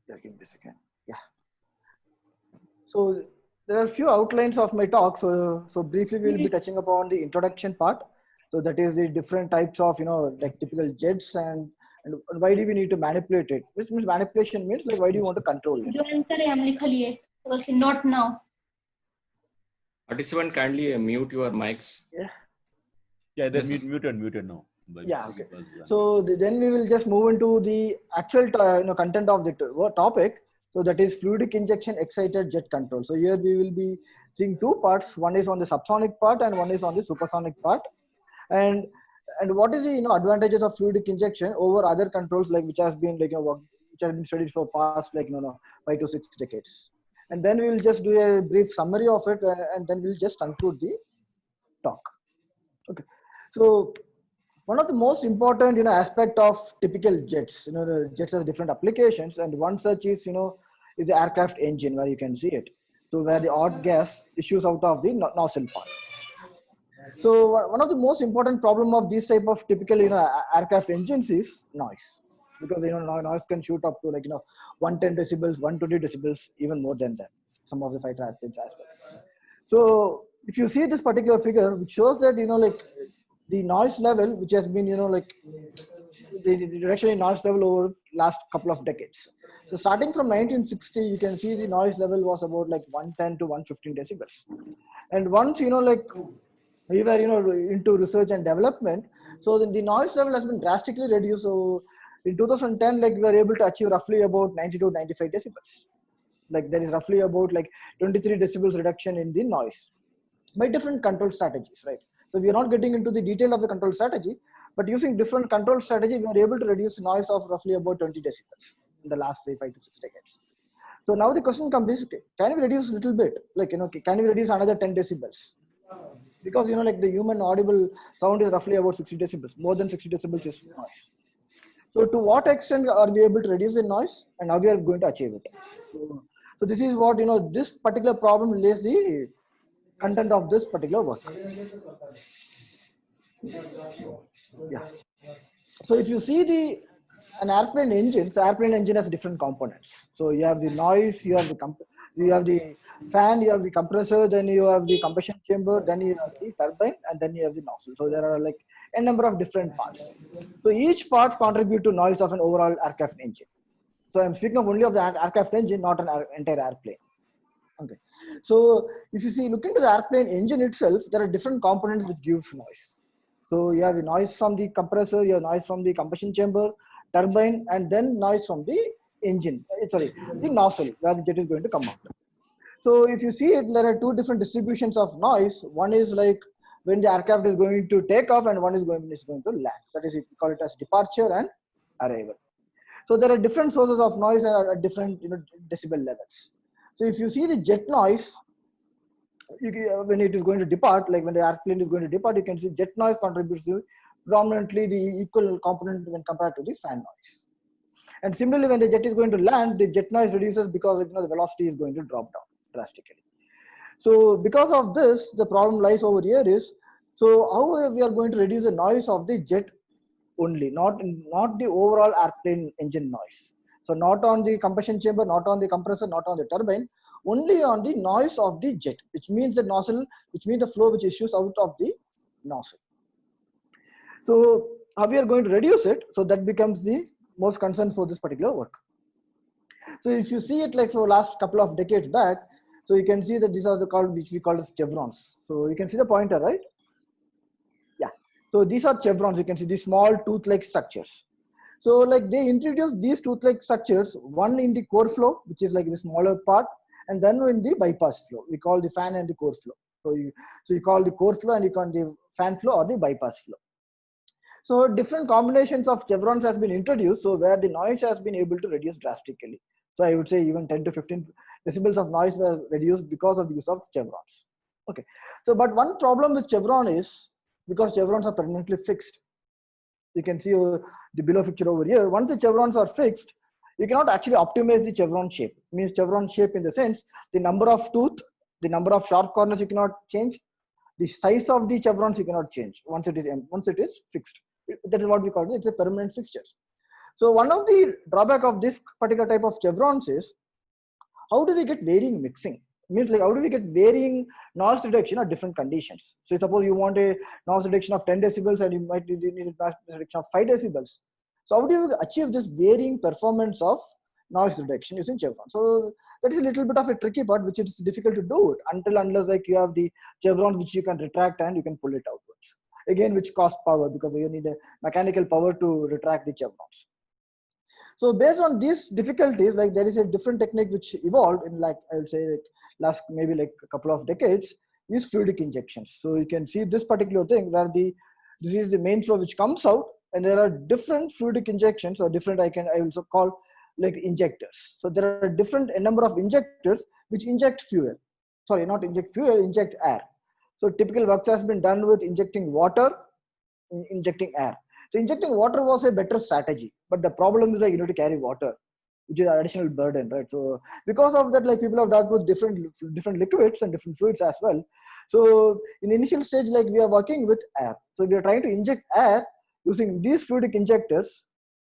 Yeah, give me a second. Yeah. So there are a few outlines of my talk. So briefly we'll be touching upon the introduction part. So that is the different types of like typical jets and why do we need to manipulate it? Which means manipulation means like why do you want to control it? Join करें हमने खाली है तो not now. Participant, kindly mute your mics. Yeah. Yeah, they're Yes, muted now. But Yeah. Okay. So then we will just move into the actual content of the topic. So that is fluidic injection excited jet control. So here we will be seeing two parts. One is on the subsonic part and one is on the supersonic part. And what is the advantages of fluidic injection over other controls like which has been like which has been studied for past like 5 to 6 decades. And then we will just do a brief summary of it and then we'll just conclude the talk. Okay. So one of the most important aspect of typical jets, the jets has different applications, and one such is is the aircraft engine where you can see it. So where the hot gas issues out of the nozzle part. So one of the most important problem of these type of typical aircraft engines is noise, because noise can shoot up to like 110 decibels, 120 decibels, even more than that. Some of the fighter airplanes as well. So if you see this particular figure, which shows that like the noise level, which has been like the reduction in noise level over last couple of decades. So starting from 1960, you can see the noise level was about like 110 to 115 decibels. And once like we were into research and development, so the noise level has been drastically reduced. So in 2010, like we were able to achieve roughly about 90 to 95 decibels. Like there is roughly about like 23 decibels reduction in the noise by different control strategies, right? So we are not getting into the detail of the control strategy, but using different control strategy, we are able to reduce noise of roughly about 20 decibels in the last say 5 to 6 decades. So now the question comes is, okay, can we reduce a little bit? Like, can we reduce another 10 decibels? Because, like the human audible sound is roughly about 60 decibels. More than 60 decibels is noise. So to what extent are we able to reduce the noise, and how we are going to achieve it? So this is what, this particular problem lays the content of this particular work. Yeah. So if you see an airplane engine, so airplane engine has different components. So you have the noise, you have the fan, you have the compressor, then you have the combustion chamber, then you have the turbine, and then you have the nozzle. So there are like a number of different parts. So each part contribute to noise of an overall aircraft engine. So I'm speaking of only of the aircraft engine, not an entire airplane. Okay. So if you see, look into the airplane engine itself, there are different components which gives noise. So you have the noise from the compressor, you have noise from the combustion chamber, turbine, and then noise from the engine, the nozzle where the jet is going to come out. So if you see it, there are two different distributions of noise. One is like when the aircraft is going to take off, and one is going to land. That is, we call it as departure and arrival. So there are different sources of noise and at different decibel levels. So if you see the jet noise, when it is going to depart, like when the airplane is going to depart, you can see jet noise contributes to predominantly the equal component when compared to the fan noise. And similarly, when the jet is going to land, the jet noise reduces because the velocity is going to drop down drastically. So because of this, the problem lies over here is, so how we are going to reduce the noise of the jet only, not the overall airplane engine noise. So not on the combustion chamber, not on the compressor, not on the turbine, only on the noise of the jet, which means the nozzle, which means the flow which issues out of the nozzle. So how we are going to reduce it? So that becomes the most concern for this particular work. So if you see it like for last couple of decades back, so you can see that these are the called, which we call as chevrons. So you can see the pointer, right? Yeah. So these are chevrons. You can see these small tooth-like structures. So like they introduced these tooth-like structures, one in the core flow, which is like the smaller part, and then in the bypass flow. We call the fan and the core flow. So you call the core flow and you call the fan flow or the bypass flow. So different combinations of chevrons has been introduced, so where the noise has been able to reduce drastically. So I would say even 10 to 15 decibels of noise were reduced because of the use of chevrons. Okay. So, but one problem with chevron is, because chevrons are permanently fixed, you can see the below picture over here. Once the chevrons are fixed, you cannot actually optimize the chevron shape. It means chevron shape in the sense, the number of tooth, the number of sharp corners you cannot change, the size of the chevrons you cannot change once it is fixed. That is what we call it. It's a permanent fixture. So one of the drawback of this particular type of chevrons is, how do we get varying mixing? Means like, how do we get varying noise reduction at different conditions? So suppose you want a noise reduction of 10 decibels and you might need a noise reduction of 5 decibels. So how do you achieve this varying performance of noise reduction using chevron? So that is a little bit of a tricky part, which is difficult to do it unless like you have the chevron which you can retract and you can pull it outwards. Again, which costs power because you need a mechanical power to retract the chevrons. So based on these difficulties, like there is a different technique which evolved in, like I would say, like last maybe like a couple of decades, is fluidic injections. So you can see this particular thing where this is the main flow which comes out, and there are different fluidic injections, or different I also call like injectors. So there are a number of injectors which inject fuel. Sorry, not inject fuel, inject air. So typical work has been done with injecting water, injecting air. So injecting water was a better strategy, but the problem is like you need to carry water, which is an additional burden, right? So because of that, like people have dealt with different liquids and different fluids as well. So in initial stage, like we are working with air. So we are trying to inject air using these fluidic injectors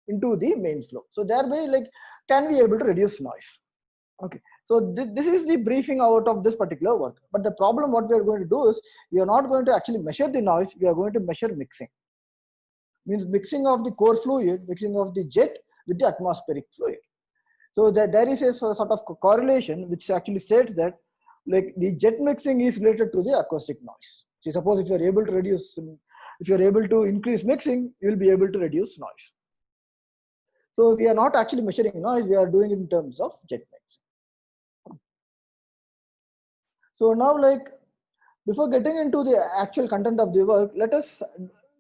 into the main flow. So thereby, like, can we able to reduce noise? Okay. So this is the briefing out of this particular work. But the problem what we are going to do is, we are not going to actually measure the noise. We are going to measure mixing. Means mixing of the core fluid, mixing of the jet with the atmospheric fluid. So there is a sort of correlation which actually states that like the jet mixing is related to the acoustic noise. So suppose if you are able to increase mixing, you will be able to reduce noise. So we are not actually measuring noise, we are doing it in terms of jet mixing. So now, like, before getting into the actual content of the work, let us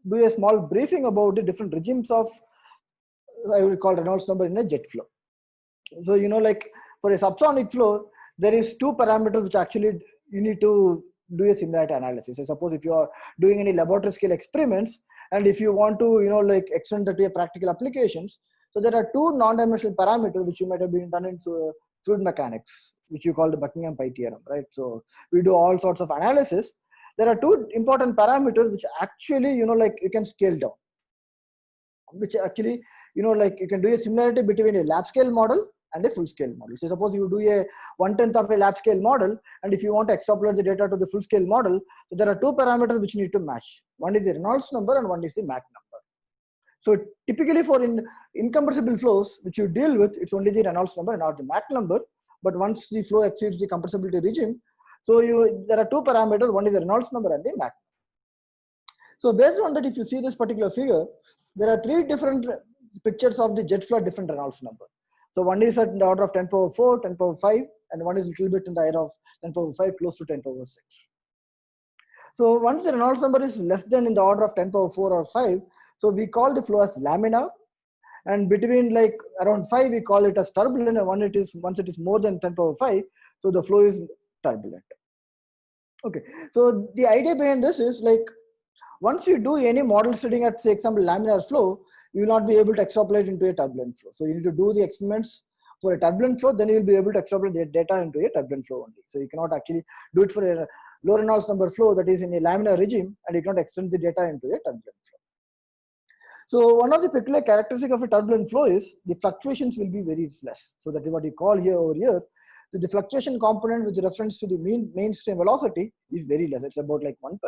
do a small briefing about the different regimes of, I will call Reynolds number in a jet flow. So, you know, like for a subsonic flow, there is two parameters which actually you need to do a similarity analysis. So suppose if you are doing any laboratory scale experiments, and if you want to, you know, like extend that to a practical applications, so there are two non-dimensional parameters which you might have been done in fluid mechanics, which you call the Buckingham Pi theorem, right? So we do all sorts of analysis. There are two important parameters which actually, you know, like you can scale down, which actually, you know, like you can do a similarity between a lab scale model and a full scale model. So suppose you do a 1/10 of a lab scale model, and if you want to extrapolate the data to the full scale model, so there are two parameters which you need to match. One is the Reynolds number and one is the Mach number. So typically for incompressible flows which you deal with, it's only the Reynolds number and not the Mach number. But once the flow exceeds the compressibility regime, so there are two parameters, one is the Reynolds number and the Mach number. So based on that, if you see this particular figure, there are three different pictures of the jet flow at different Reynolds number. So one is at the order of 10 power 4, 10 power 5, and one is a little bit in the order of 10 power 5, close to 10 power 6. So once the Reynolds number is less than in the order of 10 power 4 or 5, so we call the flow as laminar, and between like around 5, we call it as turbulent, and once it is more than 10 power 5, so the flow is turbulent. Okay, so the idea behind this is like, once you do any model studying at, say, example, laminar flow, you will not be able to extrapolate into a turbulent flow. So you need to do the experiments for a turbulent flow, then you will be able to extrapolate the data into a turbulent flow only. So you cannot actually do it for a low Reynolds number flow that is in a laminar regime, and you cannot extend the data into a turbulent flow. So one of the peculiar characteristics of a turbulent flow is the fluctuations will be very less. So that is what you call here over here. So the fluctuation component with reference to the mainstream velocity is very less. It's about like 1%.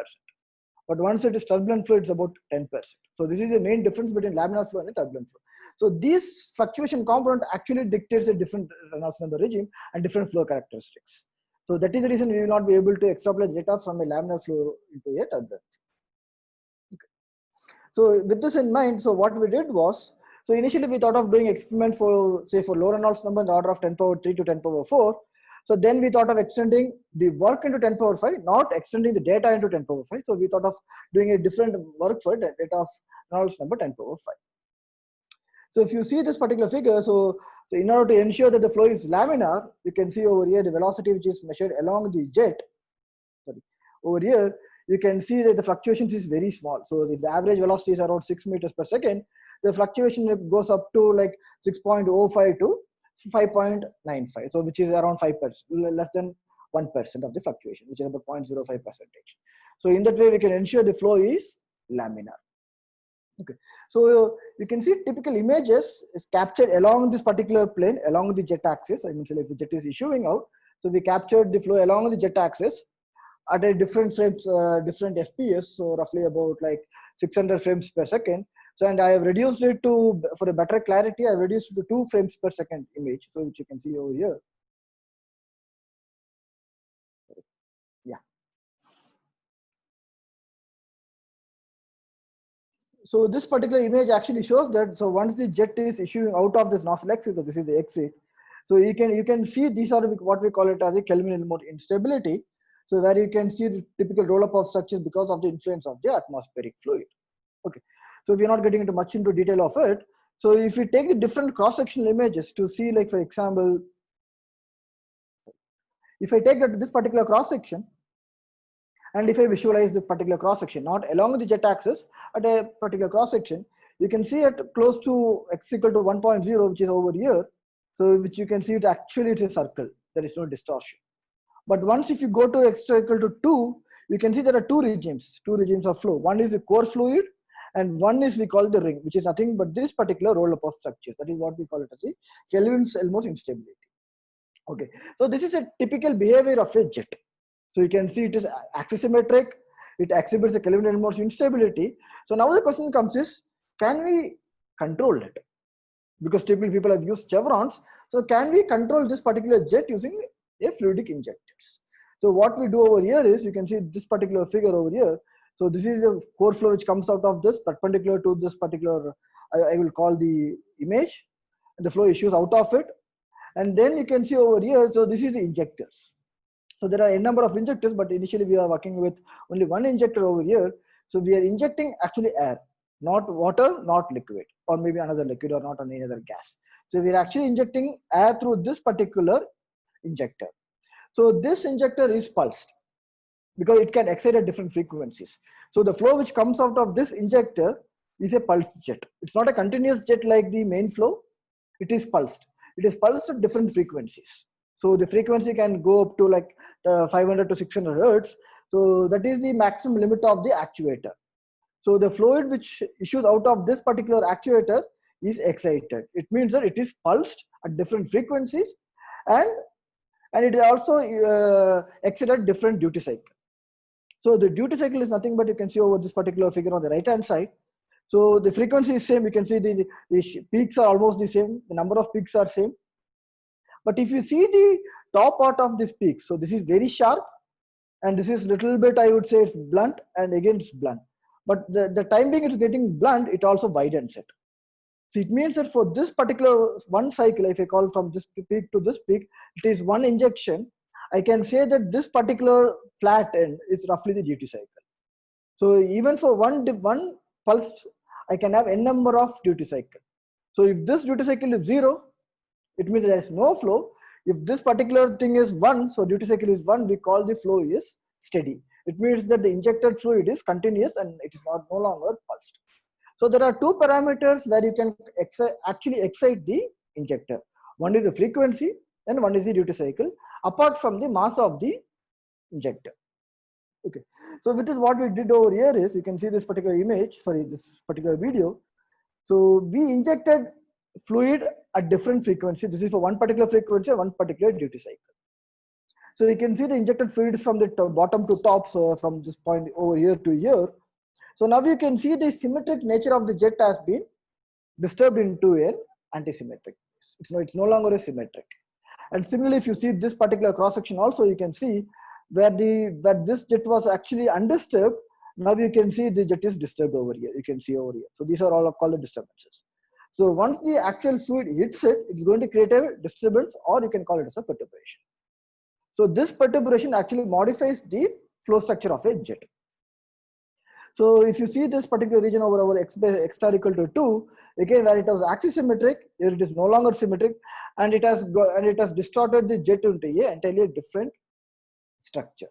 But once it is turbulent flow, it's about 10%. So this is the main difference between laminar flow and a turbulent flow. So this fluctuation component actually dictates a different Reynolds number regime and different flow characteristics. So that is the reason we will not be able to extrapolate data from a laminar flow into a turbulent flow. Okay. So with this in mind, so what we did was, so initially we thought of doing experiment for, say, for low Reynolds number in the order of 10 power 3 to 10 power 4. So then we thought of extending the work into 10 power 5, not extending the data into 10 power 5. So we thought of doing a different work for data of Reynolds number 10 power 5. So if you see this particular figure, so in order to ensure that the flow is laminar, you can see over here the velocity which is measured along the jet. Sorry, over here you can see that the fluctuations is very small. So if the average velocity is around 6 meters per second, the fluctuation goes up to like 6.05 to 5.95, so which is around 5%, less than 1% of the fluctuation, which is about 0.05%. So in that way, we can ensure the flow is laminar. Okay, so you can see typical images is captured along this particular plane, along the jet axis. I mean, so if the jet is issuing out, so we captured the flow along the jet axis at a different frames, different FPS, so roughly about like 600 frames per second. So, and I have reduced it to, for a better clarity, I have reduced it to 2 frames per second image, so which you can see over here. Yeah. So this particular image actually shows that, so once the jet is issuing out of this nozzle exit, so this is the exit, so you can see these are what we call it as a Kelvin-Helmholtz instability. So where you can see the typical roll-up of structures because of the influence of the atmospheric fluid. Okay, so we're not getting into much into detail of it. So if we take the different cross-sectional images to see, like for example, if I take this particular cross-section, and if I visualize the particular cross-section, not along the jet axis, at a particular cross-section, you can see it close to x equal to 1.0, which is over here. So which you can see it actually it's a circle. There is no distortion. But once if you go to x equal to 2, you can see there are two regimes of flow. One is the core fluid, and one is we call the ring, which is nothing but this particular roll-up of structures. That is what we call it as the Kelvin-Helmholtz instability. Okay, so this is a typical behavior of a jet. So you can see it is axisymmetric, it exhibits a Kelvin-Helmholtz instability. So now the question comes is, can we control it? Because typically people have used chevrons. So can we control this particular jet using a fluidic injectors? So what we do over here is, you can see this particular figure over here. So this is a core flow which comes out of this perpendicular to this particular, I will call the image, and the flow issues out of it. And then you can see over here, so this is the injectors. So there are a number of injectors, but initially we are working with only one injector over here. So we are injecting actually air, not water, not liquid, or maybe another liquid or not any other gas. So we are actually injecting air through this particular injector. So this injector is pulsed because it can excite at different frequencies. So the flow which comes out of this injector is a pulsed jet. It's not a continuous jet like the main flow. It is pulsed. It is pulsed at different frequencies. So the frequency can go up to like 500 to 600 hertz. So that is the maximum limit of the actuator. So the fluid which issues out of this particular actuator is excited. It means that it is pulsed at different frequencies, and it is also excited different duty cycle. So the duty cycle is nothing but, you can see over this particular figure on the right hand side. So the frequency is same. You can see the peaks are almost the same. The number of peaks are same. But if you see the top part of this peak, so this is very sharp, and this is little bit, I would say it's blunt, and again it's blunt. But the time being it's getting blunt, it also widens it. So it means that for this particular one cycle, if I call from this peak to this peak, it is one injection. I can say that this particular flat end is roughly the duty cycle. So even for one pulse, I can have n number of duty cycle. So if this duty cycle is 0, it means there is no flow. If this particular thing is 1, so duty cycle is 1, we call the flow is steady. It means that the injected fluid is continuous and it is no longer pulsed. So there are two parameters where you can actually excite the injector. One is the frequency and one is the duty cycle, apart from the mass of the injector. Okay, so which is what we did over here is, you can see this particular image, sorry, this particular video. So we injected fluid at different frequency. This is for one particular frequency, one particular duty cycle. So you can see the injected fluid from the bottom to top, so from this point over here to here. So now you can see the symmetric nature of the jet has been disturbed into an antisymmetric. It's no longer a symmetric. And similarly, if you see this particular cross section also, you can see where this jet was actually undisturbed. Now you can see the jet is disturbed over here. You can see over here. So these are all called the disturbances. So once the actual fluid hits it, it's going to create a disturbance, or you can call it as a perturbation. So this perturbation actually modifies the flow structure of a jet. So if you see this particular region over our x star equal to 2, again where it was axisymmetric, here it is no longer symmetric, and it has distorted the jet into a entirely different structure.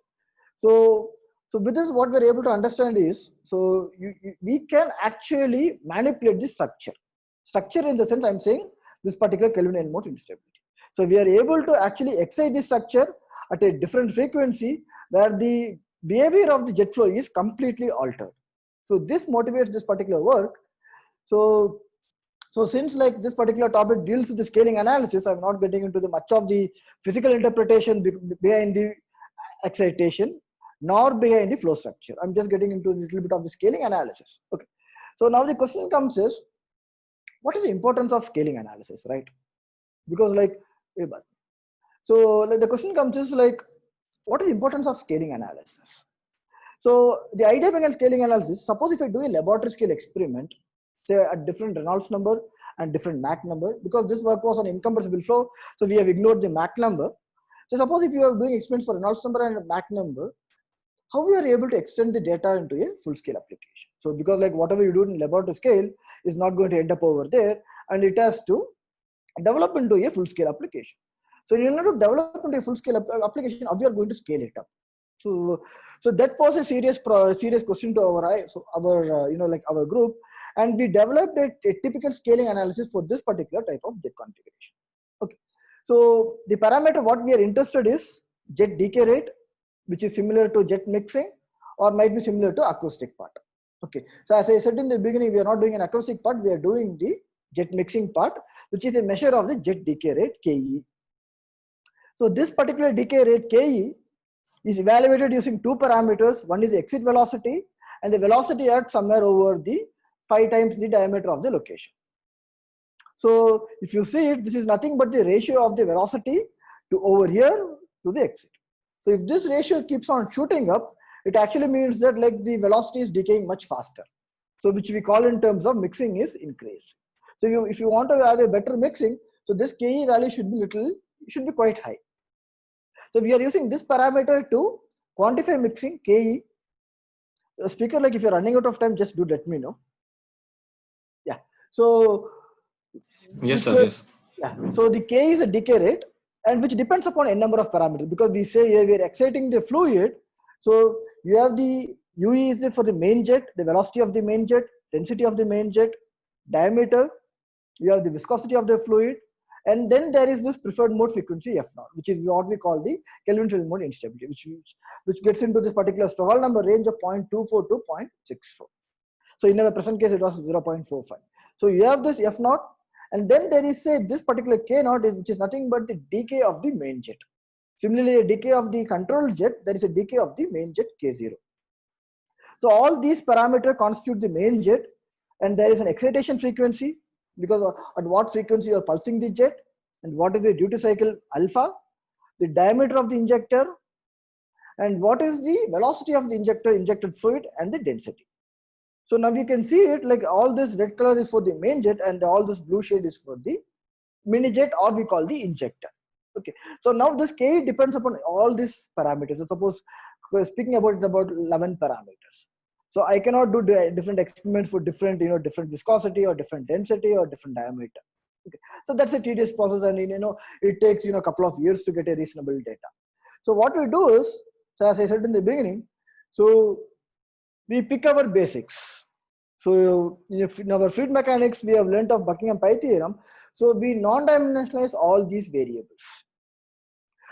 So with this, what we're able to understand is, so we can actually manipulate the structure. Structure in the sense I'm saying this particular Kelvin-Helmholtz instability. So we are able to actually excite the structure at a different frequency where the behavior of the jet flow is completely altered. So this motivates this particular work, So, so since like this particular topic deals with the scaling analysis, I'm not getting into the much of the physical interpretation behind the excitation, nor behind the flow structure. I'm just getting into a little bit of the scaling analysis. Okay. So now the question comes is, what is the importance of scaling analysis, right? Because like, so like the question comes is like, what is the importance of scaling analysis? So the idea behind scaling analysis, suppose if I do a laboratory scale experiment, say a different Reynolds number and different Mach number, because this work was on incompressible flow, so we have ignored the Mach number. So suppose if you are doing experiments for Reynolds number and Mach number, how we are able to extend the data into a full scale application? So because like whatever you do in laboratory scale is not going to end up over there, and it has to develop into a full scale application. So in order to develop into a full scale application, how we are going to scale it up? So that poses a serious question to our group, and we developed a typical scaling analysis for this particular type of jet configuration. Okay, so the parameter what we are interested is jet decay rate, which is similar to jet mixing or might be similar to acoustic part. Okay, so as I said in the beginning, we are not doing an acoustic part, we are doing the jet mixing part, which is a measure of the jet decay rate KE. So this particular decay rate KE is evaluated using two parameters. One is the exit velocity and the velocity at somewhere over the 5 times the diameter of the location. So if you see it, this is nothing but the ratio of the velocity to over here to the exit. So if this ratio keeps on shooting up, it actually means that like the velocity is decaying much faster. So which we call in terms of mixing is increase. So if you want to have a better mixing, so this KE value should be quite high. So we are using this parameter to quantify mixing KE. So speaker, like if you're running out of time, just do let me know. Yeah. So Yes, sir. Yes. Yeah. So the K is a decay rate, and which depends upon a number of parameters, because we say here we are exciting the fluid. So you have the UE is for the main jet, the velocity of the main jet, density of the main jet, diameter. You have the viscosity of the fluid, and then there is this preferred mode frequency F0, which is what we call the Kelvin-Feld mode instability, which gets into this particular Stokal number range of 0.24 to 0.64. So in our present case, it was 0.45. So you have this F0, and then there is this particular K0, which is nothing but the decay of the main jet. Similarly, a decay of the control jet, there is a decay of the main jet K0. So all these parameters constitute the main jet, and there is an excitation frequency, because at what frequency you are pulsing the jet, and what is the duty cycle alpha, the diameter of the injector, and what is the velocity of the injected fluid, and the density. So now you can see it like all this red color is for the main jet, and all this blue shade is for the mini jet, or we call the injector. Okay, so now this K depends upon all these parameters. So suppose speaking about, it's about 11 parameters. So I cannot do different experiments for different viscosity or different density or different diameter. Okay, so that's a tedious process, and it takes a couple of years to get a reasonable data. So what we do is, so as I said in the beginning, so we pick our basics. So in our fluid mechanics, we have learnt of Buckingham pi theorem. So we non-dimensionalize all these variables.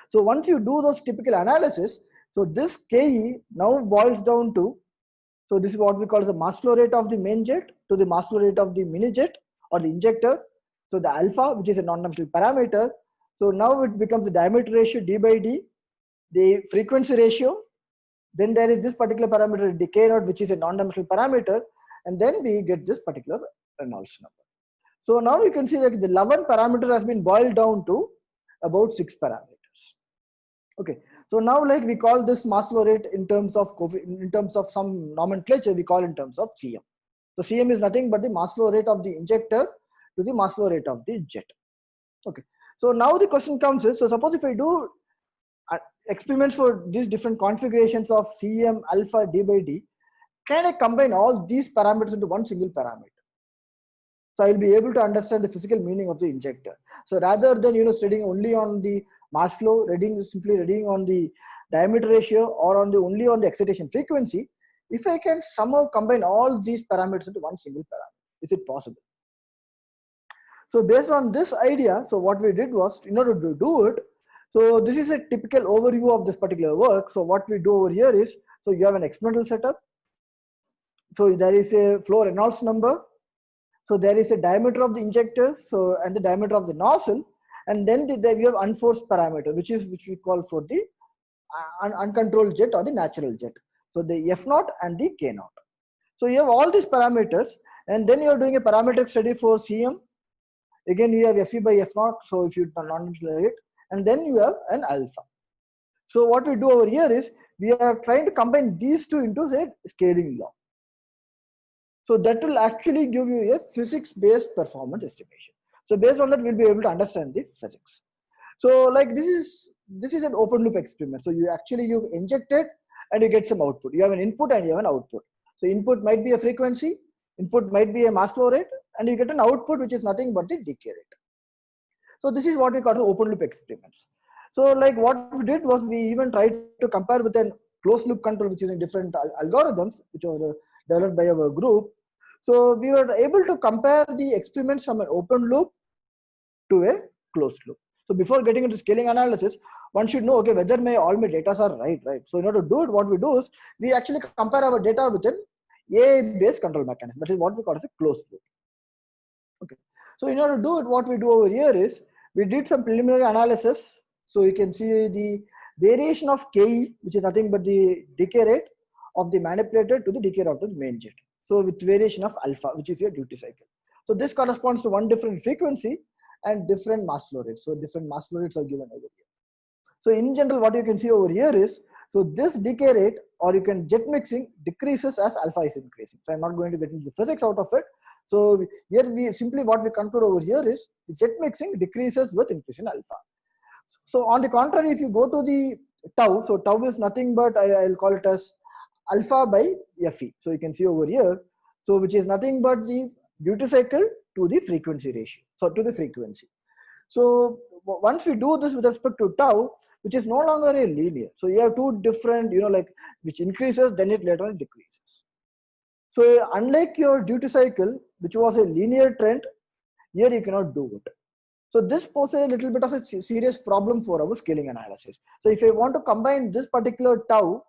So once you do those typical analysis, so this KE now boils down to, so this is what we call the mass flow rate of the main jet to the mass flow rate of the mini jet or the injector. So the alpha, which is a non-dimensional parameter. So now it becomes the diameter ratio d by d, the frequency ratio. Then there is this particular parameter decay rate, which is a non-dimensional parameter, and then we get this particular Reynolds number. So now you can see that the 11 parameters has been boiled down to about 6 parameters. Okay, so now like we call this mass flow rate in terms of some nomenclature, we call in terms of Cm. So Cm is nothing but the mass flow rate of the injector to the mass flow rate of the jet. Okay, so now the question comes is, so suppose if I do experiments for these different configurations of Cm, alpha, d by d, can I combine all these parameters into one single parameter? So I will be able to understand the physical meaning of the injector. So rather than studying only on the mass flow, simply reading on the diameter ratio or only on the excitation frequency, if I can somehow combine all these parameters into one single parameter, is it possible? So based on this idea, so what we did was, in order to do it, so this is a typical overview of this particular work. So what we do over here is, so you have an experimental setup. So there is a flow Reynolds number. So there is a diameter of the injector, so and the diameter of the nozzle, and then we have unforced parameter, which we call for the uncontrolled jet or the natural jet. So the F0 and the K0. So you have all these parameters, and then you are doing a parametric study for CM. Again, you have Fe by F0. So if you non-integrate it, and then you have an alpha. So what we do over here is we are trying to combine these two into say scaling law. So that will actually give you a physics-based performance estimation. So based on that, we'll be able to understand the physics. So like this is an open loop experiment. So you inject it and you get some output. You have an input and you have an output. So input might be a frequency, input might be a mass flow rate, and you get an output which is nothing but the decay rate. So this is what we call open loop experiments. So like what we did was we even tried to compare with a closed loop control, which is in different algorithms, which were developed by our group. So we were able to compare the experiments from an open loop to a closed loop. So before getting into scaling analysis, one should know, okay, whether all my data are right. So in order to do it, what we do is we actually compare our data with an AI-based control mechanism. That is what we call as a closed loop. Okay. So in order to do it, what we do over here is we did some preliminary analysis. So you can see the variation of KE, which is nothing but the decay rate of the manipulator to the decay rate of the main jet. So with variation of alpha, which is your duty cycle. So this corresponds to one different frequency and different mass flow rates. So different mass flow rates are given over here. So in general, what you can see over here is, so this decay rate, or you can jet mixing, decreases as alpha is increasing. So I'm not going to get into the physics out of it. So here we simply what we conclude over here is the jet mixing decreases with increase in alpha. So on the contrary, if you go to the tau, so tau is nothing but I'll call it as alpha by Fe. So you can see over here, so which is nothing but the duty cycle to the frequency ratio. So to the frequency. So once we do this with respect to tau, which is no longer a linear. So you have two different, like which increases, then it later on decreases. So unlike your duty cycle, which was a linear trend, here you cannot do it. So this poses a little bit of a serious problem for our scaling analysis. So if I want to combine this particular tau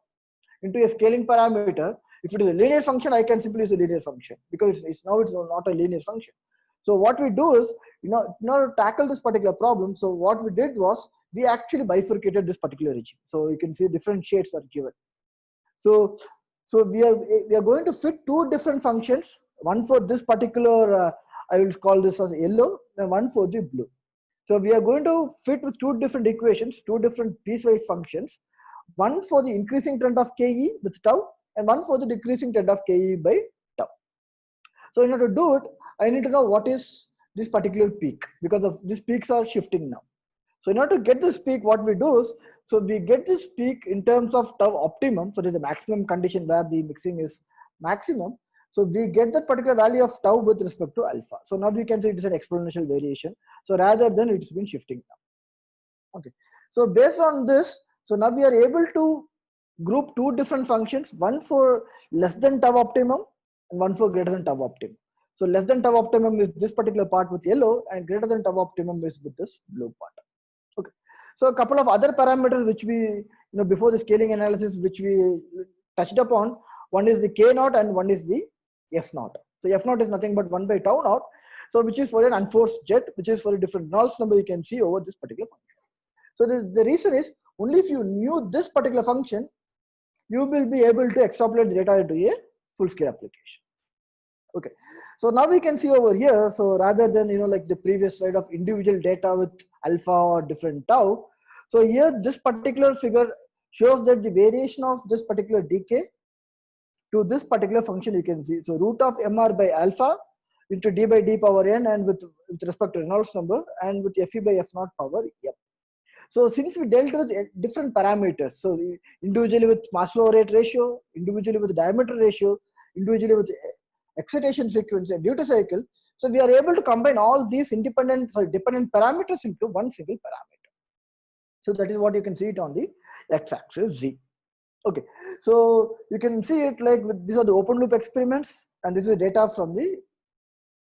into a scaling parameter, if it is a linear function, I can simply use a linear function because it's not a linear function. So what we do is, in order to tackle this particular problem, so what we did was we actually bifurcated this particular region. So you can see different shades are given. So we are going to fit two different functions, one for this particular, I will call this as yellow, and one for the blue. So we are going to fit with two different equations, two different piecewise functions, one for the increasing trend of Ke with tau, and one for the decreasing trend of Ke by tau. So in order to do it, I need to know what is this particular peak, because of these peaks are shifting now. So in order to get this peak, what we do is, so we get this peak in terms of tau optimum. So there's a maximum condition where the mixing is maximum. So we get that particular value of tau with respect to alpha. So now we can say it is an exponential variation. So rather than it's been shifting now. Okay. So based on this, so now we are able to group two different functions, one for less than tau optimum and one for greater than tau optimum. So less than tau optimum is this particular part with yellow, and greater than tau optimum is with this blue part. Okay. So a couple of other parameters which we, before the scaling analysis, which we touched upon, one is the K0 and one is the F0. So F0 is nothing but 1 by tau naught. So which is for an unforced jet, which is for a different Reynolds number you can see over this particular function. So the reason is, only if you knew this particular function, you will be able to extrapolate the data into a full scale application. Okay. So now we can see over here, so rather than, like the previous slide of individual data with alpha or different tau. So here, this particular figure shows that the variation of this particular decay to this particular function you can see. So root of mr by alpha into d by d power n, and with respect to Reynolds number, and with Fe by F0 power m. So since we dealt with different parameters, so individually with mass flow rate ratio, individually with diameter ratio, individually with excitation frequency and duty cycle, so we are able to combine all these dependent parameters into one single parameter. So that is what you can see it on the x-axis z. Okay, so you can see it like these are the open loop experiments, and this is data from the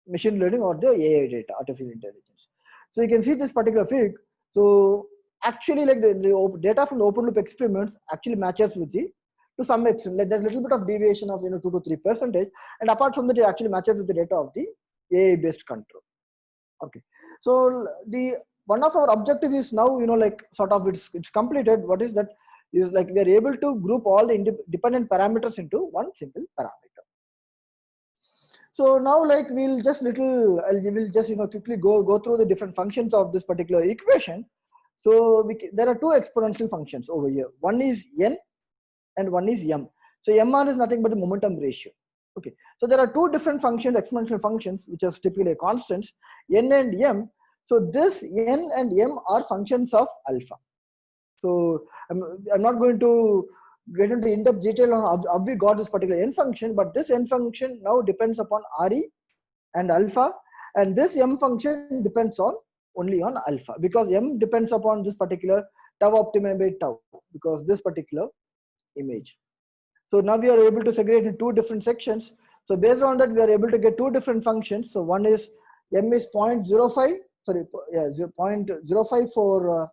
machine learning or the AI data, artificial intelligence. So you can see this particular fig. So actually, like the data from the open loop experiments actually matches with the, to some extent, like there's a little bit of deviation of 2 to 3%, and apart from that, it actually matches with the data of the AI based control. Okay, so the one of our objective is now, like sort of it's completed. What is that? Is like we are able to group all the dependent parameters into one single parameter. So now, like we'll just quickly go through the different functions of this particular equation. So there are two exponential functions over here. One is n and one is m. So mr is nothing but the momentum ratio. Okay, so there are two different functions, exponential functions, which are typically constants, n and m. So this n and m are functions of alpha. So I'm not going to get into in-depth detail on how we got this particular n function, but this n function now depends upon Re and alpha, and this m function depends on only on alpha, because m depends upon this particular tau optimum by tau, because this particular image. So now we are able to segregate in two different sections. So based on that, we are able to get two different functions. So one is m is 0.05, sorry, 0.05 for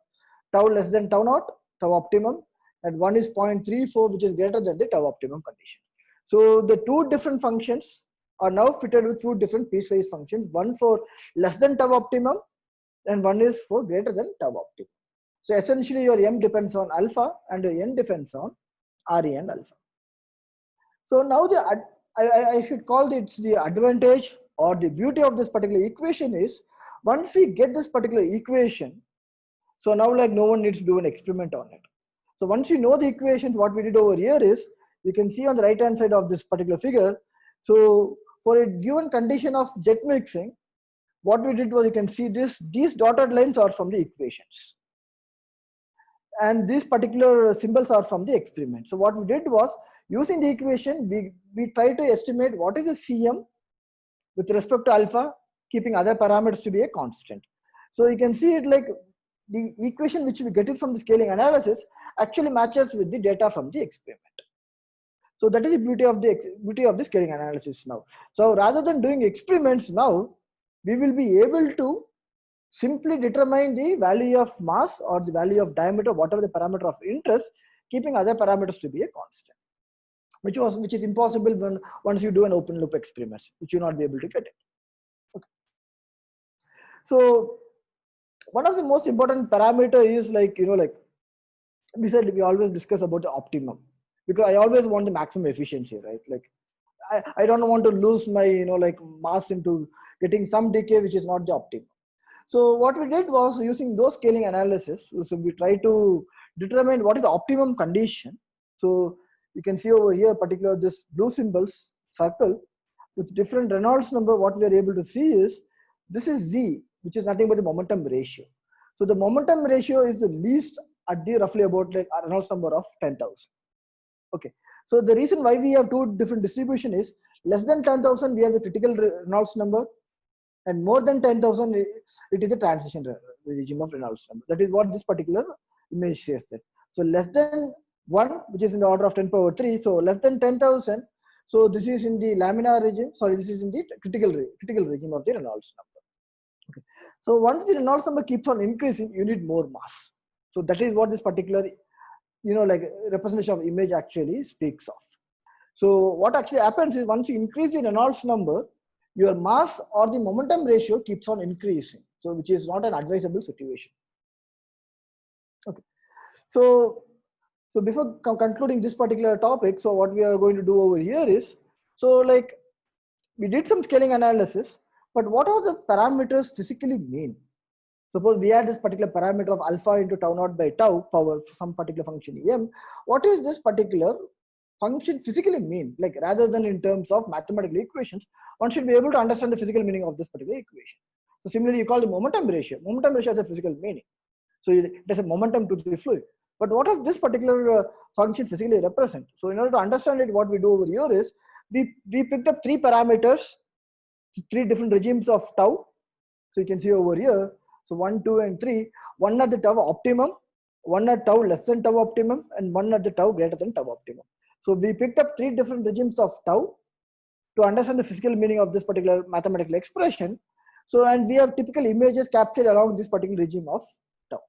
tau less than tau naught, tau optimum, and one is 0.34, which is greater than the tau optimum condition. So the two different functions are now fitted with two different piecewise functions, one for less than tau optimum and one is for greater than tau optimum. So essentially your m depends on alpha and your n depends on Re and alpha. So now I should call it the advantage or the beauty of this particular equation is, once we get this particular equation, so now like no one needs to do an experiment on it. So once you know the equations, what we did over here is, you can see on the right hand side of this particular figure. So for a given condition of jet mixing, what we did was, you can see these dotted lines are from the equations, and these particular symbols are from the experiment. So what we did was, using the equation, we try to estimate what is the Cm with respect to alpha, keeping other parameters to be a constant. So you can see it like the equation which we get it from the scaling analysis actually matches with the data from the experiment. So that is the beauty of the scaling analysis now. So rather than doing experiments now, we will be able to simply determine the value of mass or the value of diameter, whatever the parameter of interest, keeping other parameters to be a constant, which is impossible once you do an open loop experiment, which you will not be able to get it. Okay. So one of the most important parameter is like, we said we always discuss about the optimum, because I always want the maximum efficiency, right? Like I don't want to lose my mass into getting some decay which is not the optimum. So what we did was, using those scaling analysis, so we try to determine what is the optimum condition. So you can see over here, particular this blue symbols circle with different Reynolds number. What we are able to see is, this is Z, which is nothing but the momentum ratio. So the momentum ratio is the least at the roughly about like a Reynolds number of 10,000. Okay. So the reason why we have two different distribution is, less than 10,000 we have the critical Reynolds number, and more than 10,000 it is a transition regime of Reynolds number. That is what this particular image says that. So less than 1, which is in the order of 10 power 3. So less than 10,000. So this is in the laminar regime. Sorry, this is in the critical regime of the Reynolds number. Okay. So once the Reynolds number keeps on increasing, you need more mass. So that is what this particular, like representation of image actually speaks of. So what actually happens is, once you increase the Reynolds number, your mass or the momentum ratio keeps on increasing. So which is not an advisable situation. Okay. So before concluding this particular topic, so what we are going to do over here is, so like we did some scaling analysis, but what are the parameters physically mean? Suppose we had this particular parameter of alpha into tau naught by tau power some particular function m. What is this particular function physically mean? Like, rather than in terms of mathematical equations, one should be able to understand the physical meaning of this particular equation. So similarly, you call the momentum ratio. Momentum ratio has a physical meaning. So it has a momentum to the fluid. But what does this particular function physically represent? So in order to understand it, what we do over here is, we picked up 3 parameters, 3 different regimes of tau. So you can see over here. So 1, 2, and 3. One at the tau optimum, one at tau less than tau optimum, and one at the tau greater than tau optimum. So we picked up 3 different regimes of tau to understand the physical meaning of this particular mathematical expression. So, and we have typical images captured along this particular regime of tau.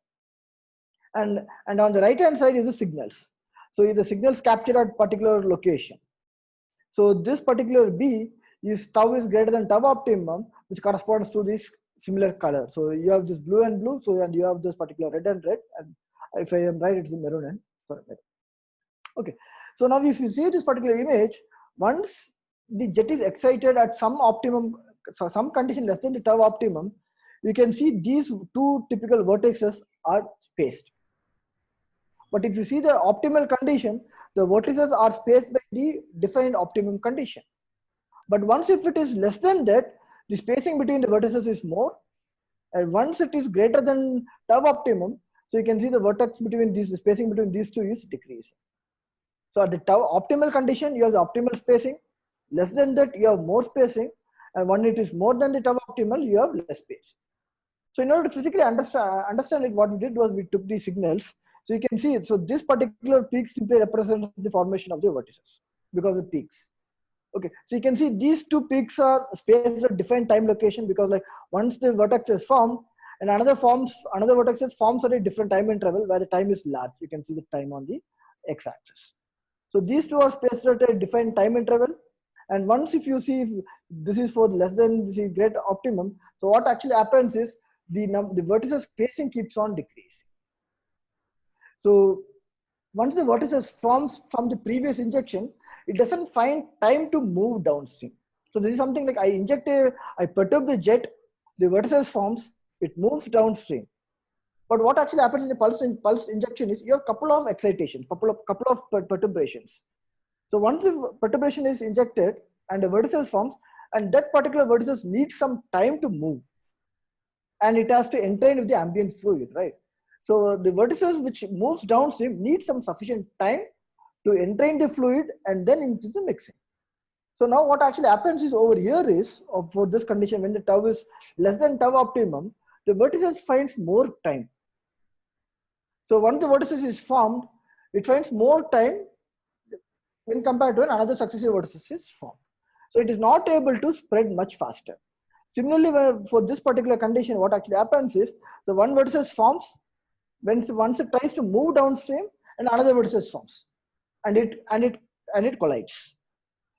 And on the right hand side is the signals. So the signals captured at particular location. So this particular B is tau is greater than tau optimum which corresponds to this similar color. So you have this blue and blue, so and you have this particular red and red, and if I am right, it's maroon and sorry, maroon. Okay. So now if you see this particular image, once the jet is excited at some optimum, so some condition less than the tau optimum, you can see these two typical vertices are spaced. But if you see the optimal condition, the vertices are spaced by the defined optimum condition. But once if it is less than that, the spacing between the vertices is more. And once it is greater than tau optimum, so you can see the vertex between these, the spacing between these two is decreasing. So at the tau optimal condition, you have the optimal spacing. Less than that, you have more spacing. And when it is more than the tau optimal, you have less space. So in order to physically understand it, what we did was we took these signals. So you can see it. So this particular peak simply represents the formation of the vertices because of peaks. Okay, so you can see these two peaks are spaced at different time location because like once the vertex is formed and another vertex forms at a different time interval where the time is large. You can see the time on the x-axis. So these two are spaced at a different time interval. And once if you see if this is for less than the great optimum, so what actually happens is the vertices spacing keeps on decreasing. So once the vertices forms from the previous injection, it doesn't find time to move downstream. So this is something like I perturb the jet, the vertices forms, it moves downstream. But what actually happens in the pulse injection is you have couple of excitations, couple of perturbations. So once the perturbation is injected and the vertices forms, and that particular vertices needs some time to move, and it has to entrain with the ambient fluid, right? So the vertices which moves downstream need some sufficient time to entrain the fluid and then into the mixing. So now what actually happens is over here is for this condition when the tau is less than tau optimum, the vertices finds more time. So once the vertices is formed, it finds more time when compared to another successive vertices is formed. So it is not able to spread much faster. Similarly, for this particular condition, what actually happens is the one vertices forms once it tries to move downstream, and another vertices forms, and it collides.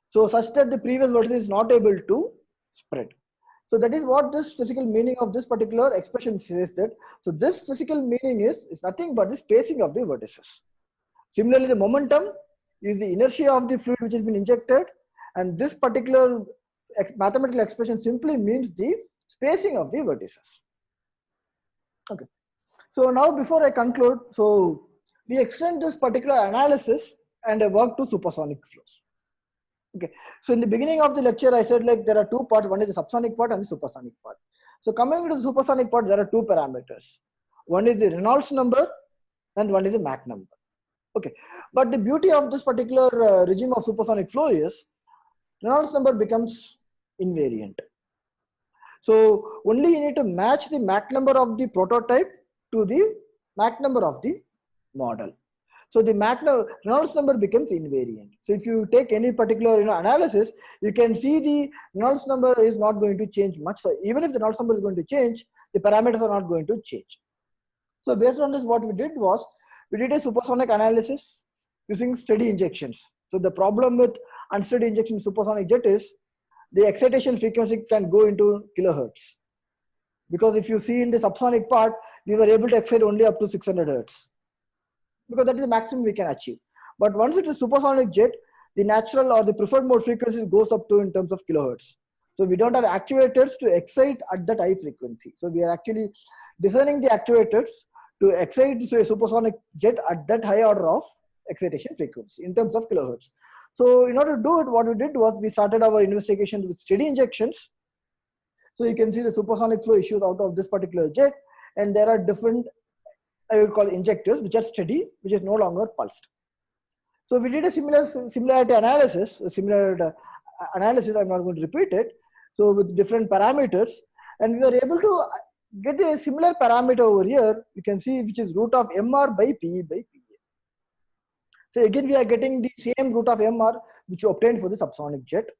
So such that the previous vertex is not able to spread. So that is what this physical meaning of this particular expression says that. So this physical meaning is nothing but the spacing of the vertices. Similarly, the momentum is the inertia of the fluid which has been injected, and this particular mathematical expression simply means the spacing of the vertices. Okay. So now before I conclude, so we extend this particular analysis and I work to supersonic flows. Okay. So in the beginning of the lecture, I said like there are two parts. One is the subsonic part and the supersonic part. So coming to the supersonic part, there are two parameters. One is the Reynolds number and one is the Mach number. Okay. But the beauty of this particular regime of supersonic flow is Reynolds number becomes invariant. So only you need to match the Mach number of the prototype to the Mach number of the model. So the Reynolds number becomes invariant. So if you take any particular analysis, you can see the Reynolds number is not going to change much. So even if the Reynolds number is going to change, the parameters are not going to change. So based on this, what we did was we did a supersonic analysis using steady injections. So the problem with unsteady injection supersonic jet is the excitation frequency can go into kilohertz. Because if you see in the subsonic part, we were able to excite only up to 600 hertz. Because that is the maximum we can achieve. But once it is supersonic jet, the natural or the preferred mode frequency goes up to in terms of kilohertz. So we don't have actuators to excite at that high frequency. So we are actually designing the actuators to excite a supersonic jet at that high order of excitation frequency in terms of kilohertz. So in order to do it, what we did was we started our investigations with steady injections. So you can see the supersonic flow issues out of this particular jet, and there are different, I would call injectors, which are steady, which is no longer pulsed. So we did a similarity analysis, analysis, I'm not going to repeat it. So with different parameters, and we were able to get a similar parameter over here, you can see, which is root of MR by PE by PA. So again, we are getting the same root of MR, which you obtained for the subsonic jet.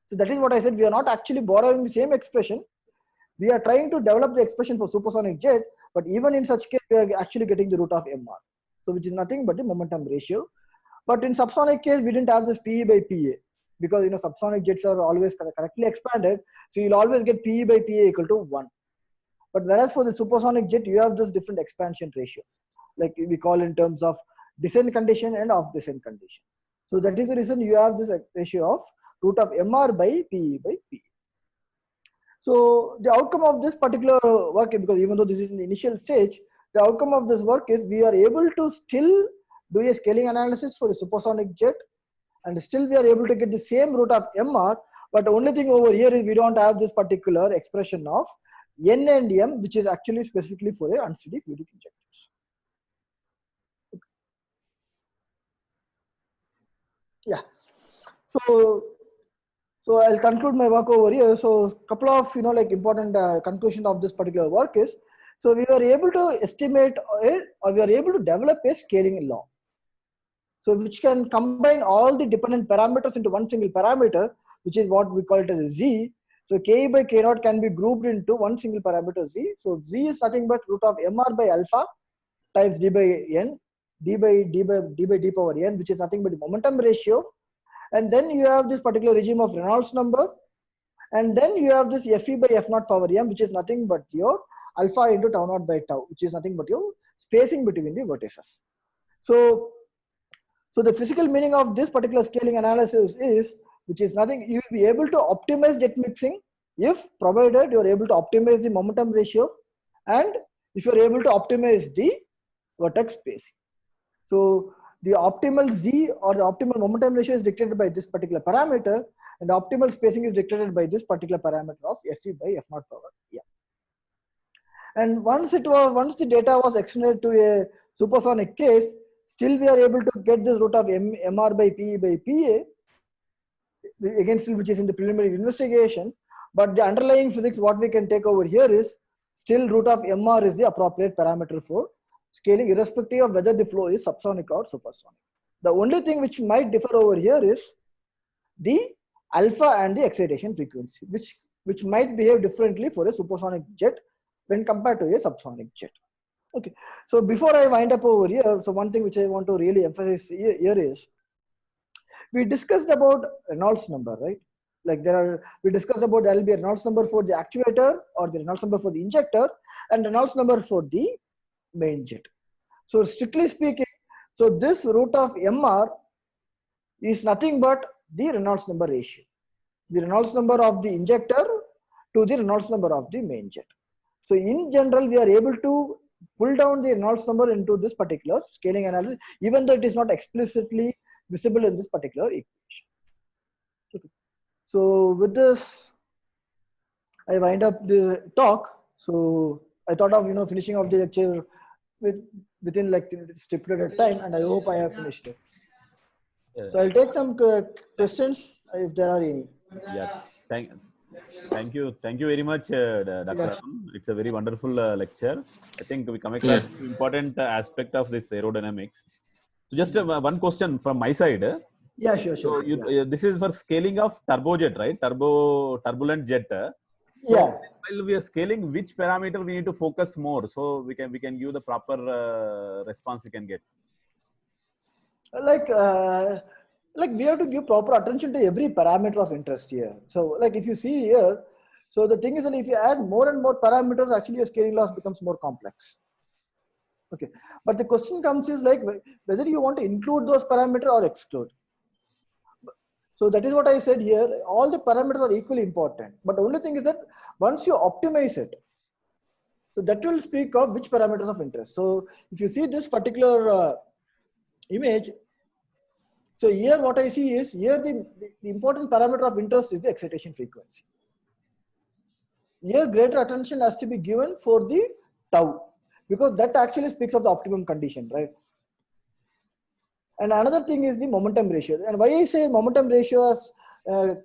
So that is what I said, we are not actually borrowing the same expression. We are trying to develop the expression for supersonic jet, but even in such case, we are actually getting the root of MR. So which is nothing but the momentum ratio. But in subsonic case, we didn't have this PE by PA. because subsonic jets are always correctly expanded. So you'll always get PE by PA equal to 1. But whereas for the supersonic jet, you have this different expansion ratios, like we call in terms of descent condition and off descent condition. So that is the reason you have this ratio of root of MR by PE by PA. So the outcome of this particular work, because even though this is in the initial stage, the outcome of this work is we are able to still do a scaling analysis for a supersonic jet, and still we are able to get the same root of MR, but the only thing over here is we don't have this particular expression of N and M, which is actually specifically for a unsteady fluidic injectors. Yeah. So I'll conclude my work over here. So couple of like important conclusion of this particular work is, so we were able to estimate it, or we are able to develop a scaling law, so which can combine all the dependent parameters into one single parameter, which is what we call it as a Z. So K by K naught can be grouped into one single parameter Z. So Z is nothing but root of MR by alpha times D by N, D by D power N, which is nothing but the momentum ratio. And then you have this particular regime of Reynolds number. And then you have this Fe by F naught power M, which is nothing but your alpha into tau naught by tau, which is nothing but your spacing between the vertices. So the physical meaning of this particular scaling analysis is, which is nothing, you will be able to optimize jet mixing if provided you are able to optimize the momentum ratio, and if you are able to optimize the vertex spacing. So the optimal Z or the optimal momentum ratio is dictated by this particular parameter, and the optimal spacing is dictated by this particular parameter of Fe by F naught power M. And once the data was extended to a supersonic case, still we are able to get this root of MR by PE by PA, again still which is in the preliminary investigation. But the underlying physics, what we can take over here is, still root of MR is the appropriate parameter for scaling, irrespective of whether the flow is subsonic or supersonic. The only thing which might differ over here is the alpha and the excitation frequency, which might behave differently for a supersonic jet when compared to a subsonic jet. Okay, so before I wind up over here, so one thing which I want to really emphasize here is, we discussed about Reynolds number, right? Like we discussed about there will be a Reynolds number for the actuator, or the Reynolds number for the injector, and Reynolds number for the main jet. So strictly speaking, so this root of MR is nothing but the Reynolds number ratio, the Reynolds number of the injector to the Reynolds number of the main jet. So in general, we are able to pull down the Reynolds number into this particular scaling analysis, even though it is not explicitly visible in this particular equation. Okay. So with this, I wind up the talk. So I thought of finishing off the lecture within like stipulated time, and I hope I have finished it. So I'll take some questions if there are any. Yeah, thank you very much, Dr. Arun. It's a very wonderful lecture. I think we come across an important aspect of this aerodynamics. So just one question from my side. Yeah, sure. So this is for scaling of turbojet, right? Turbulent jet. Yeah. While we are scaling, which parameter we need to focus more, so we can give the proper response we can get. Like we have to give proper attention to every parameter of interest here. So like if you see here, so the thing is that if you add more and more parameters, actually your scaling loss becomes more complex. Okay, but the question comes is like whether you want to include those parameters or exclude. So that is what I said here. All the parameters are equally important, but the only thing is that once you optimize it, so that will speak of which parameters of interest. So if you see this particular image, so here what I see is, here the important parameter of interest is the excitation frequency. Here greater attention has to be given for the tau, because that actually speaks of the optimum condition, right? And another thing is the momentum ratio. And why I say momentum ratio as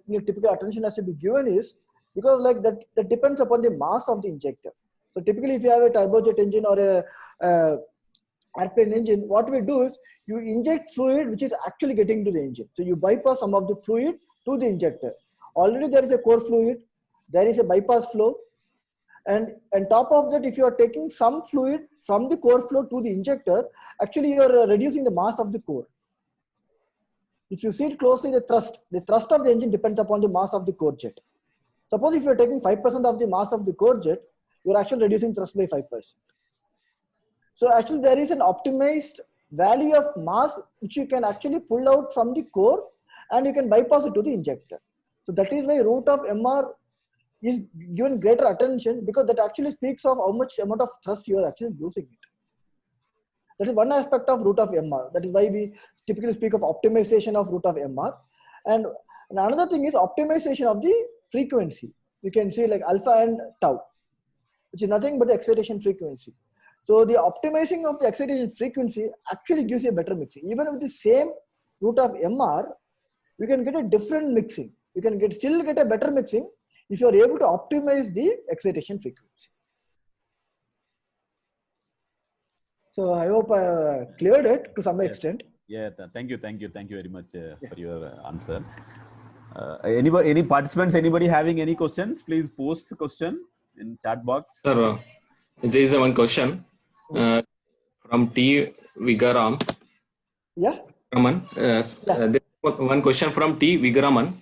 typical attention has to be given is because like that depends upon the mass of the injector. So typically if you have a turbojet engine or a airplane engine, what we do is you inject fluid which is actually getting to the engine. So you bypass some of the fluid to the injector. Already there is a core fluid, there is a bypass flow, and on top of that, if you are taking some fluid from the core flow to the injector, actually you are reducing the mass of the core. If you see it closely, the thrust of the engine depends upon the mass of the core jet. Suppose if you're taking 5% of the mass of the core jet, you're actually reducing thrust by 5%. So actually there is an optimized value of mass which you can actually pull out from the core and you can bypass it to the injector. So that is why root of MR is given greater attention, because that actually speaks of how much amount of thrust you are actually using it. That is one aspect of root of MR. That is why we typically speak of optimization of root of MR. And another thing is optimization of the frequency. You can see like alpha and tau, which is nothing but the excitation frequency. So the optimizing of the excitation frequency actually gives you a better mixing. Even with the same root of MR, you can get a different mixing. You can still get a better mixing if you are able to optimize the excitation frequency. So I hope I cleared it to some extent. Yeah, thank you very much for your answer. Any participants, anybody having any questions, please post the question in chat box. Sir, there is one question from T. Vigaraman. Yeah. There one question from T. Vigaraman.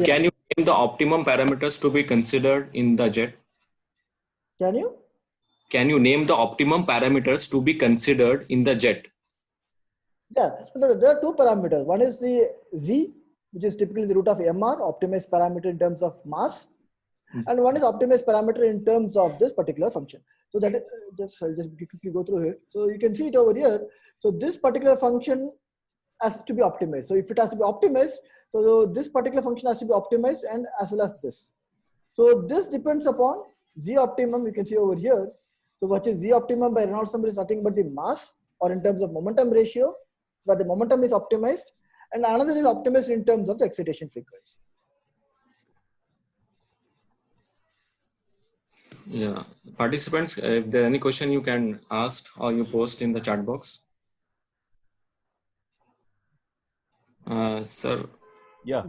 Can you name the optimum parameters to be considered in the jet? Can you name the optimum parameters to be considered in the jet? Yeah, so there are two parameters. One is the Z, which is typically the root of MR, optimized parameter in terms of mass. And one is optimized parameter in terms of this particular function. So that is, I'll just quickly go through it. So you can see it over here. So this particular function has to be optimized. So if it has to be optimized, so this particular function has to be optimized, and as well as this. So this depends upon Z optimum. You can see over here. So what is Z optimum by Reynolds number is nothing but the mass, or in terms of momentum ratio, where the momentum is optimized, and another is optimized in terms of the excitation frequency. Yeah, participants, if there are any question you can ask or you post in the chat box. Sir. Yeah.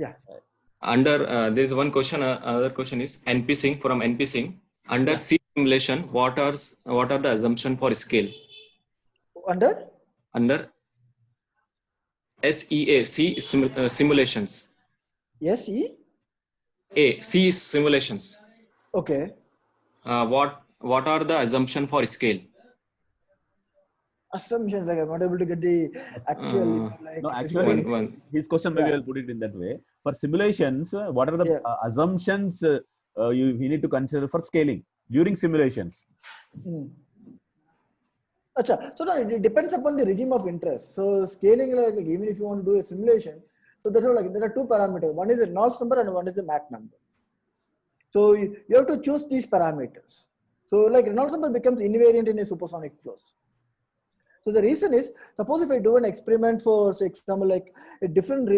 Under there is one question. Another question is NP Singh from NP Singh. Under C simulation, what are the assumption for scale? Under SEA C simulations. C simulations. Okay. What are the assumption for scale? Assumptions, like I'm not able to get the actual. No, actually, his question, maybe I'll put it in that way. For simulations, what are the assumptions you need to consider for scaling during simulations? So no, it depends upon the regime of interest. So scaling, like even if you want to do a simulation, so that's all, like there are two parameters. One is a Reynolds number and one is a Mach number. So you have to choose these parameters. So like Reynolds number becomes invariant in a supersonic flows. So the reason is, suppose if I do an experiment for, say, example, like a different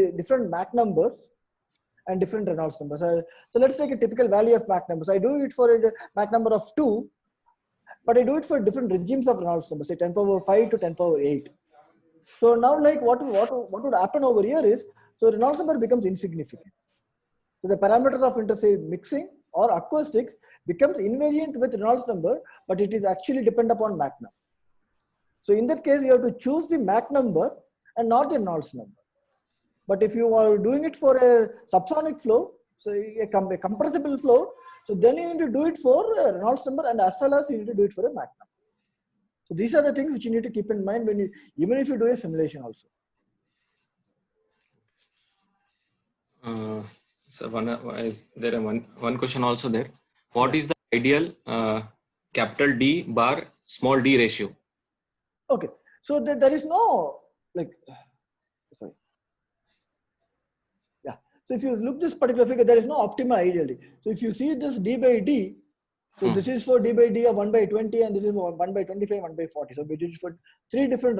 Mach numbers and different Reynolds numbers. So let's take a typical value of Mach numbers. I do it for a Mach number of 2, but I do it for different regimes of Reynolds numbers, say 10 power 5 to 10 power 8. So now, like what would happen over here is, so Reynolds number becomes insignificant. So the parameters of interest, say mixing or acoustics, becomes invariant with Reynolds number, but it is actually depend upon Mach number. So in that case, you have to choose the Mach number and not the Reynolds number. But if you are doing it for a subsonic flow, so a compressible flow, so then you need to do it for a Reynolds number, and as well as you need to do it for a Mach number. So these are the things which you need to keep in mind when you, even if you do a simulation also. So is there one question also there? What is the ideal capital D bar small d ratio? Okay, so there is no sorry. Yeah, so if you look this particular figure, there is no optimal ideally. So if you see this d by d, so this is for d by d of 1 by 20, and this is 1 by 25, 1 by 40. So we did it for three different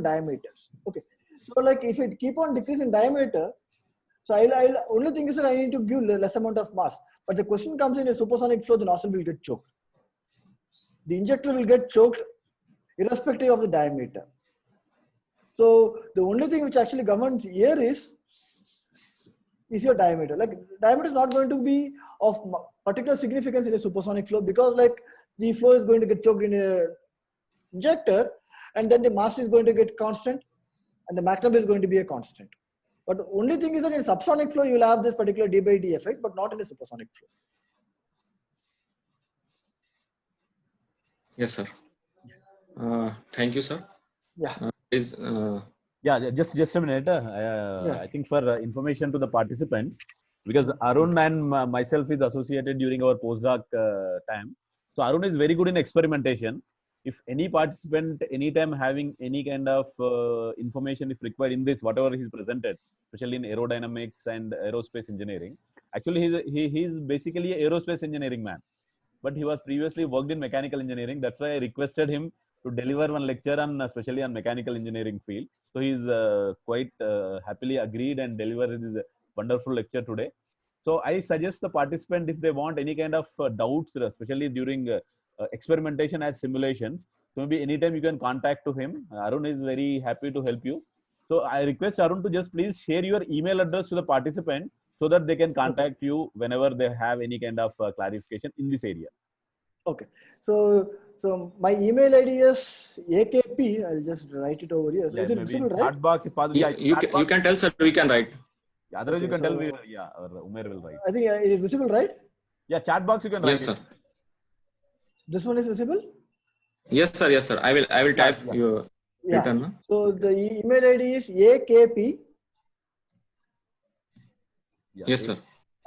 diameters. Okay, so like if it keep on decreasing diameter, so I'll only thing is that I need to give less amount of mass. But the question comes in a supersonic flow, the nozzle will get choked. The injector will get choked irrespective of the diameter. So the only thing which actually governs here is your diameter. Like diameter is not going to be of particular significance in a supersonic flow, because like the flow is going to get choked in a injector, and then the mass is going to get constant, and the Mach number is going to be a constant. But the only thing is that in subsonic flow, you will have this particular d by d effect, but not in a supersonic flow. Yes, sir. Thank you, sir. Yeah. Yeah, just a minute. I think for information to the participants, because Arun and myself is associated during our postdoc time. So Arun is very good in experimentation. If any participant anytime having any kind of information if required in this, whatever he's presented, especially in aerodynamics and aerospace engineering, actually he's basically an aerospace engineering man, but he was previously worked in mechanical engineering. That's why I requested him to deliver one lecture on especially on mechanical engineering field. So he's quite happily agreed and delivered his wonderful lecture today. So I suggest the participant, if they want any kind of doubts, especially during experimentation as simulations, so maybe anytime you can contact to him. Arun is very happy to help you. So I request Arun to just please share your email address to the participant so that they can contact you whenever they have any kind of clarification in this area. Okay. So my email ID is AKP. I'll just write it over here. So Yeah, is it maybe visible, in right? chat box, if possible. You can tell, sir. We can write. Yeah, otherwise, Okay, you can tell so- me. Yeah, or Umer will write. I think it is visible, right? Yeah, chat box you can write. Yes, sir. This one is visible? Yes, sir. Yes, sir. I will type yeah. your Yeah. return. No? So the email ID is AKP Yeah, Yes, sir.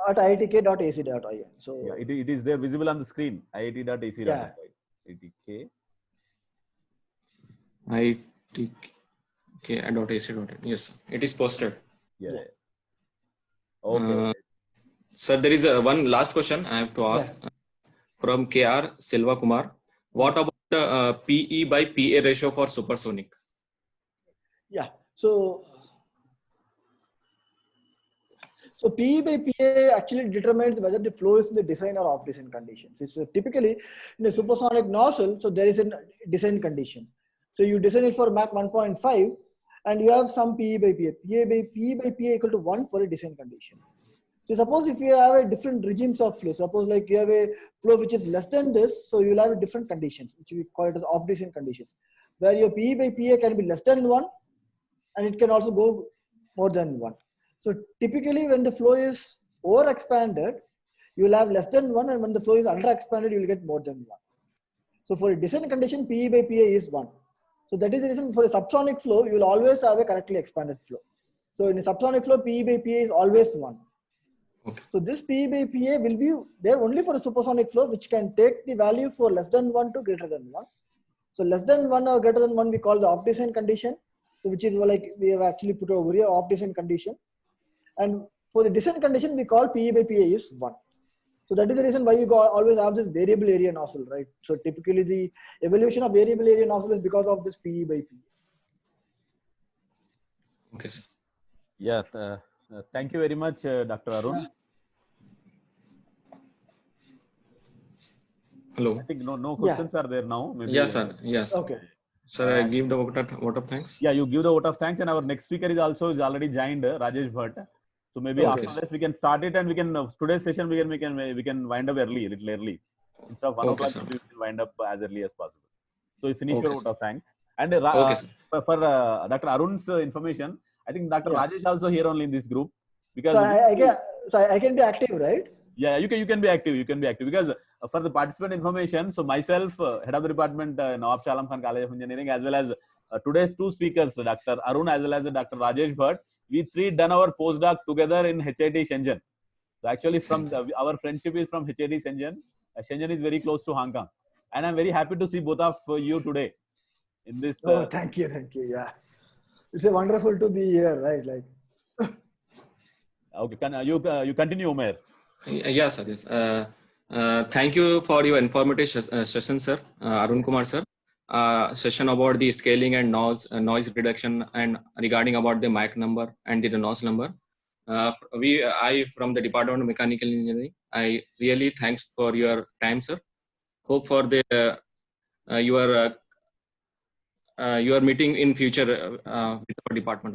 at iitk.ac.in. So Yeah, it is there visible on the screen. iit.ac.in. Yeah. IITK. itk.ac.in. Yes, it is posted. Yeah. Yeah. Okay. Sir, there is one last question I have to ask from KR Silva Kumar. What about the PE by PA ratio for supersonic? yeah. So PE by PA actually determines whether the flow is in the design or off design conditions. It's typically in a supersonic nozzle, so there is a design condition. So you design it for Mach 1.5 and you have some PE by PA. PE by PA equal to 1 for a design condition. So suppose if you have a different regimes of flow, suppose like you have a flow which is less than this, so you'll have different conditions, which we call it as off design conditions, where your PE by PA can be less than 1 and it can also go more than 1. So typically when the flow is over expanded, you will have less than 1, and when the flow is under expanded, you will get more than 1. So for a descent condition, PE by PA is 1. So that is the reason for a subsonic flow, you will always have a correctly expanded flow. So in a subsonic flow, PE by PA is always 1. Okay. So this PE by PA will be there only for a supersonic flow, which can take the value for less than 1 to greater than 1. So less than 1 or greater than 1, we call the off design condition. So which is like we have actually put over here off design condition. And for the descent condition, we call PE by PA is 1. So that is the reason why you always have this variable area nozzle, right? So typically the evolution of variable area nozzle is because of this PE by PA. Okay, sir. Yeah. Thank you very much, Dr. Arun. Hello. I think no questions are there now. Maybe, Yes, sir. Yes. Okay. Sir, I give the vote of thanks. Yeah, you give the vote of thanks, and our next speaker is already joined, Rajesh Bhatt. So maybe Okay. after this we can start it, and we can today's session we can wind up early, a little early. Instead of 1 Okay, o'clock, sir. we can wind up as early as possible. So you finish Okay, your sir. vote of thanks. And Okay, sir. for Dr. Arun's information, I think Dr. Yeah. Rajesh also here only in this group, because So I can be active, right? yeah, you can be active. You can be active because for the participant information. So myself, head of the department, Nawab Shah Alam Khan College of Engineering, as well as today's two speakers, Dr. Arun as well as Dr. Rajesh Bhatt, we three done our postdoc together in HIT Shenzhen. So actually, from our friendship is from HIT Shenzhen. Shenzhen is very close to Hong Kong, and I'm very happy to see both of you today in this. Oh, thank you. Yeah, it's a wonderful to be here, right? Like. Okay, you continue, Umer. Yes, sir. Yes. Thank you for your informative session, sir. Arun Kumar, sir. Session about the scaling and noise reduction, and regarding about the Mach number and the Reynolds number. I from the Department of Mechanical Engineering, I really thanks for your time, sir. Hope for the your meeting in future with our department.